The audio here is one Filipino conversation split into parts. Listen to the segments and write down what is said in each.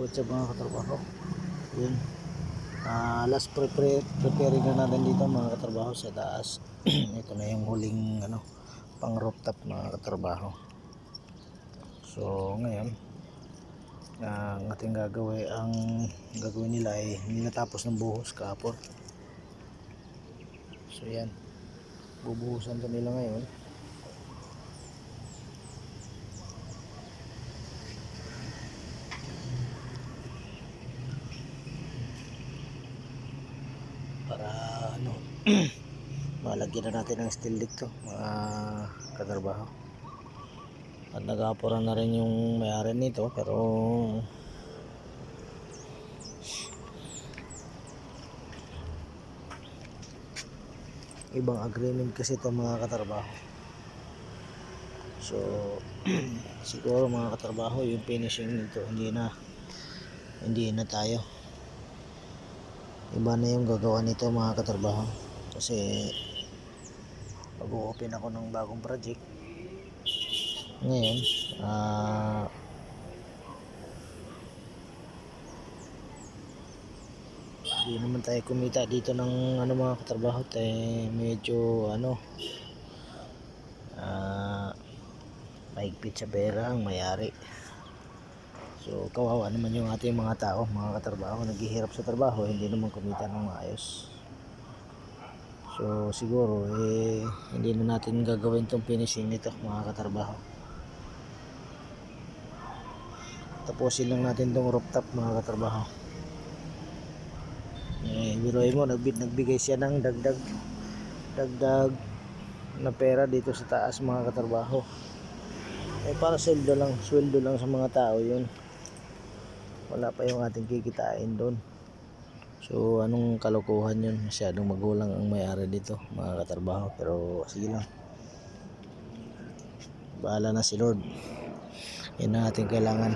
what's up mga katrabaho. Yun. Last preparing na natin dito mga katrabaho sa taas. Ito na yung huling pang rooftop mga katrabaho. So ngayon ang ating gagawin nila ay hindi natapos ng buhos kahapon. So yan, bubuhusan to nila ngayon. Para malagyan na natin ng steel dito mga katrabaho. At nag-aapuran na rin yung may-ari nito, pero ibang agreement kasi ito mga katrabaho. So siguro mga katrabaho, yung finishing nito hindi na tayo, iba na yung gagawa nito mga katrabaho, kasi mag-open ako ng bagong project ngayon. Hindi naman tayo kumita dito ng mga katrabaho, medyo mahigpit sa pera ang may-ari. So kawawa naman yung ating mga tao mga katrabaho, naghihirap sa trabaho, hindi naman kumita ng maayos. So siguro hindi na natin gagawin tong finishing nito mga katrabaho. Tapusin lang natin tong rooftop mga katrabaho. Biruin mo, nagbigay siya ng dagdag na pera dito sa taas mga katrabaho. Para sweldo lang sa mga tao yun. Wala pa yung ating kikitain doon. So anong kalokohan yun, masyadong magulang ang may-ari dito mga katrabaho. Pero sige lang, bahala na si Lord, yun ang ating kailangan.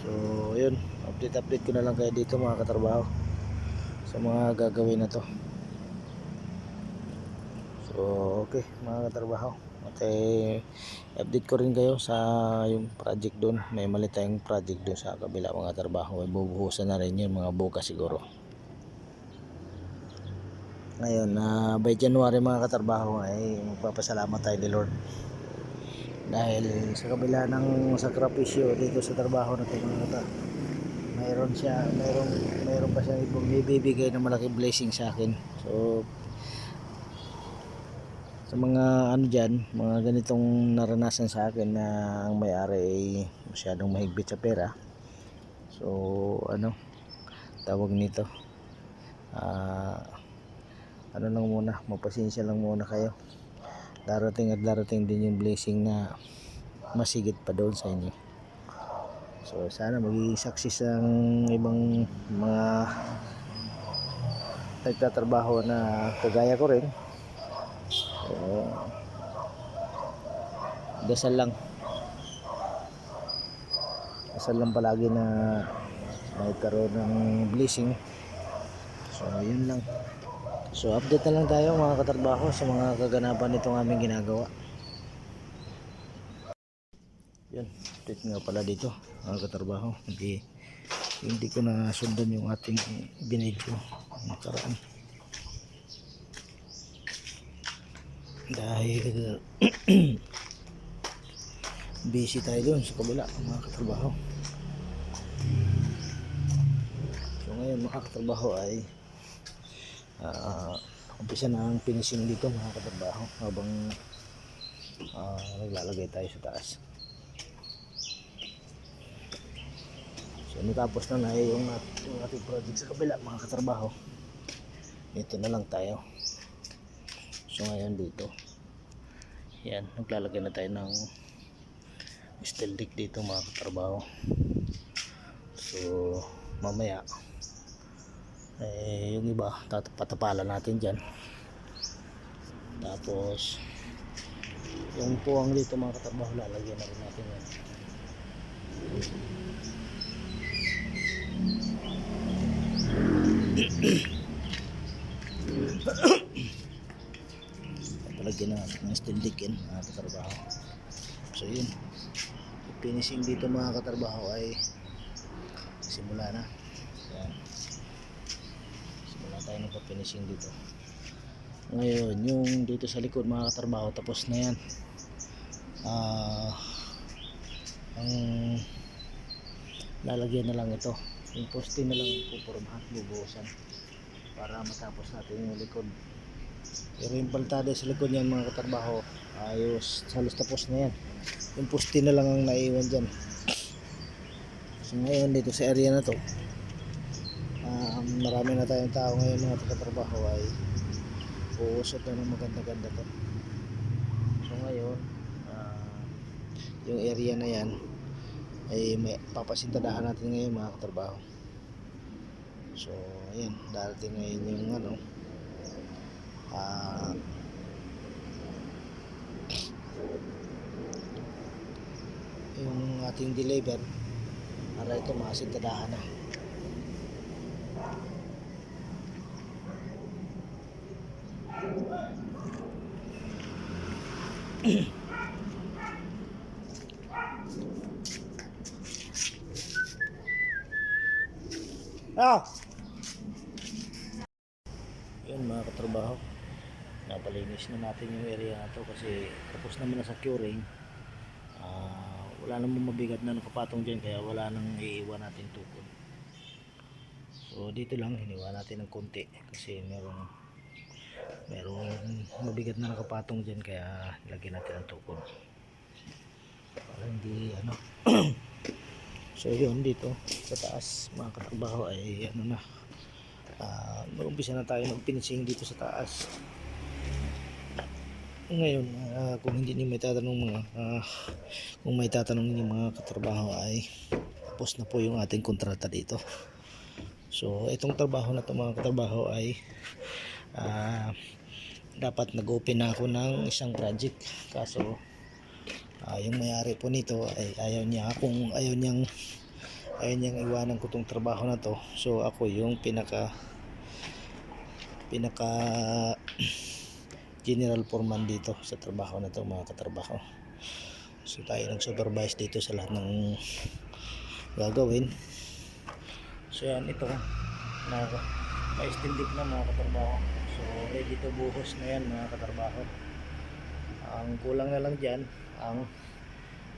So yun, update ko na lang kayo dito mga katrabaho sa mga gagawin na to. So okay mga katrabaho, at update ko rin kayo sa yung project doon. May mali tayong project doon sa kabila mga trabaho, ay bubuhusan na rin yun mga bukas siguro. Ngayon by January mga katrabaho ay magpapasalamat tayo ni Lord, dahil sa kabila ng sakripisyo dito sa trabaho na ito mga kata, mayroon pa siyang ibibigay na malaking blessing sa akin. So sa mga dyan, mga ganitong naranasan sa akin na ang may-ari ay masyadong mahigpit sa pera. So tawag nito, lang muna, mapasensya lang muna kayo. Darating din yung blessing na masigit pa doon sa inyo. So sana magiging success ang ibang mga nagtatrabaho na kagaya ko rin. Dasal lang palagi na magkaroon ng blessing. So yun lang. So update na lang tayo mga katrabaho sa mga kaganapan nitong aming ginagawa. Yun, update nga pala dito mga katrabaho, hindi ko na sundan yung ating binidyo nakaraan dahil busy tayo doon sa kabila mga katrabaho. So ngayon mga katrabaho ay umpisa na ang finishing dito mga katrabaho, habang naglalagay tayo sa taas. So natapos na yung ating project sa kabila mga katrabaho. Dito na lang tayo. So ngayon dito, yan, naglalagay na tayo ng steel deck dito mga katrabaho. So mamaya yung iba patapalan natin dyan. Tapos yung puwang dito mga katrabaho, lalagyan na rin natin yan. Palagyan na ng steel deck yan mga katrabaho. So yun, finishing dito mga katrabaho ay simula na. Yan. Simula tayo ng finishing dito. Ngayon, yung dito sa likod mga katrabaho, tapos na yan. Ang lalagyan na lang ito. Yung poste na lang pupurmahan, bubuhusan para matapos natin yung likod. Pero yung paltada sa likod niyan mga katrabaho, ayos, halos tapos na yan. Yung poste na lang ang naiwan dyan. So ngayon dito sa area na to, marami na tayong tao ngayon mga katrabaho, ay uusot na ng maganda-ganda to. So ngayon yung area na yan ay may papasintadahan natin ngayon mga katrabaho. So ayan, darating ngayon yung ano, yung ating deliver para ito makasintadahan na. Yun mga katrabaho, napalinis na natin yung area na to kasi tapos naman na sa curing. Wala namang mabigat na nakapatong dyan, kaya wala nang iiwan natin tukod. So dito lang hiniwa natin ng konti kasi merong mabigat na nakapatong dyan, kaya lagyan natin ng tukod para hindi ano. So yun, dito sa taas mga katrabaho ay ano na, mag-umpisa na tayo ng finishing dito sa taas. Ngayon, kung hindi niyo may tatanong kung may tatanong niyo mga katrabaho, ay tapos na po yung ating kontrata dito. So itong trabaho na to mga katrabaho ay dapat nag-open na ako ng isang project, kaso yung may-ari po nito ay ayaw niyang iwanan ko tong trabaho na to. So ako yung pinaka general foreman dito sa trabaho na to mga katrabaho. So tayo nag-supervise dito sa lahat ng gagawin. So yan, ito na pa-steel deck na mga katrabaho. So ready to buhos na yan mga katrabaho. Ang kulang na lang dyan ang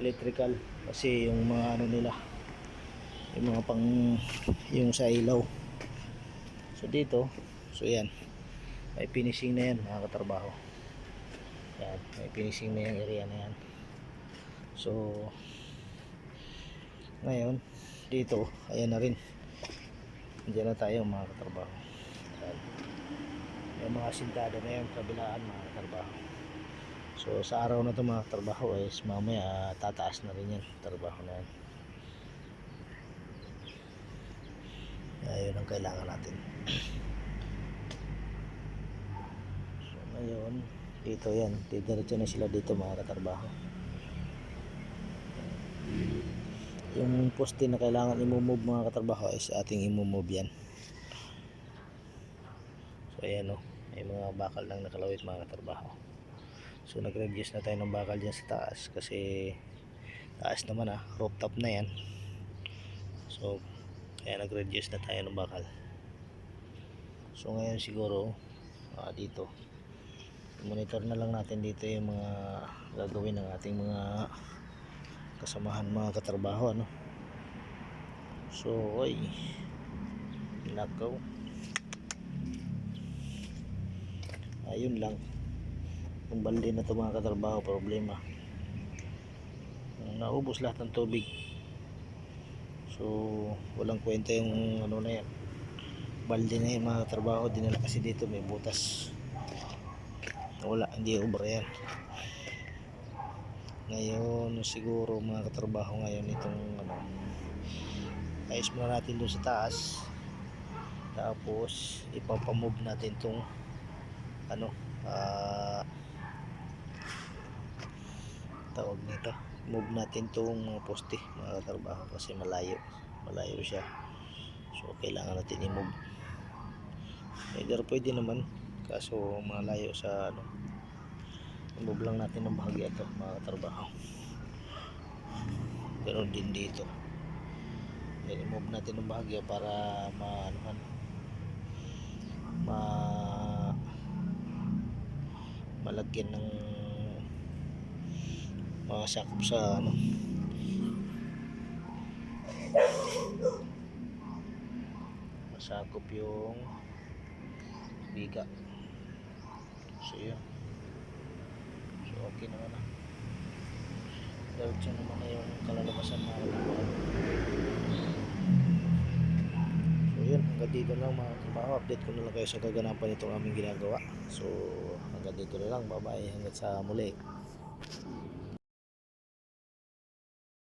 electrical, kasi yung mga ano nila, yung mga yung sa ilaw. So dito, so yan, may finishing na yan mga katrabaho. Yan, may finishing na yung area na yan. So ngayon dito, ayan na rin, diyan na tayo mga katrabaho. Yan, yung mga sintada na yan kabilaan mga katrabaho. So sa araw na ito mga katrabaho is mamaya tataas na rin yan trabaho na yan. Ayun ang kailangan natin. So ngayon dito yan, didiretso na sila dito mga katrabaho. Yung poste na kailangan i-move mga katrabaho is ating i-move yan. So ayan o, may mga bakal lang nakalawit mga katrabaho. So nag-reduce na tayo ng bakal dyan sa taas kasi taas naman rooftop na yan. So kaya nag-reduce na tayo ng bakal. So ngayon siguro dito monitor na lang natin dito yung mga gagawin ng ating mga kasamahan mga katrabaho ano. So ay nakaw, ayun lang, yung balde na ito mga katrabaho, problema, naubos lahat ng tubig. So walang kwenta yung ano na yan, balde na yan mga katrabaho, dinala kasi dito may butas, wala, hindi ubra yan. Ngayon siguro mga katrabaho, ngayon itong ano, ayos muna natin doon sa taas, tapos ipapamove natin itong ano, tawag nito, move natin itong mga poste mga katrabaho kasi malayo siya. So kailangan natin i-move, either pwede naman, kaso malayo sa ano, i-move lang natin ng bahagya ito mga katrabaho. Ganon din dito. I-remove natin ng bahagya para ma malagyan ng mga sakop sa masakop yung biga. So yun, so okay naman na. Diretso naman na yung kalalabasan mga katrabaho. So yun, hanggang dito lang mga katrabaho. Update ko na lang kayo sa kaganapan itong aming ginagawa. So hanggang dito na lang, bye bye, hanggang sa muli.